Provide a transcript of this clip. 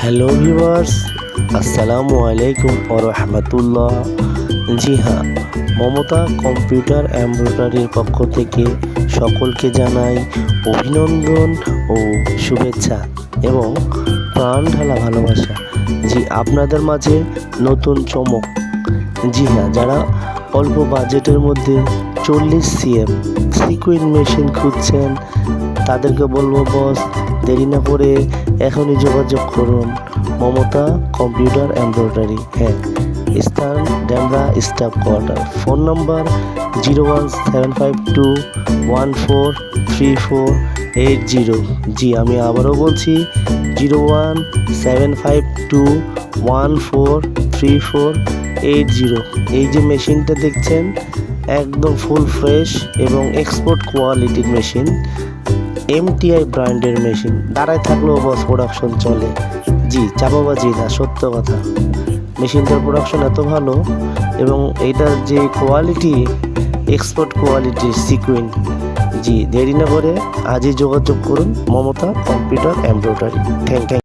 Hello viewers, আসসালামু আলাইকুম ওয়া রাহমাতুল্লাহ। জি হ্যাঁ, মমতা কম্পিউটার এমব্রয়ডারির পক্ষ থেকে সকলকে জানাই অভিনন্দন ও শুভেচ্ছা এবং প্রাণ ঢালা ভালোবাসা। জি, আপনাদের মাঝে নতুন চমক। জি হ্যাঁ, যারা অল্প বাজেটের মধ্যে 40 CM সিকুইন মেশিন খুঁজছেন তাদেরকে বলবো বস, দেরি না করে এখনই যোগাযোগ করুন মমতা কম্পিউটার এমব্রয়ডারি। হ্যাঁ, স্থান Demra staff quarter. Phone number 01752143480। জি, আমি আবারও বলছি 01752143480। এই যে মেশিনটা দেখছেন একদম ফুল ফ্রেশ এবং এক্সপোর্ট কোয়ালিটির মেশিন, MTI ব্র্যান্ডের মেশিন। দাঁড়ায় থাকলেও বস প্রোডাকশন চলে। জি, চাপাবাজি না, সত্য কথা। মেশিনটার প্রোডাকশন এত ভালো এবং এইটার যে কোয়ালিটি, এক্সপোর্ট কোয়ালিটির সিকুইন। জি, দেরি না করে আজই যোগাযোগ করুন Mamata computer embroidery. Thank you.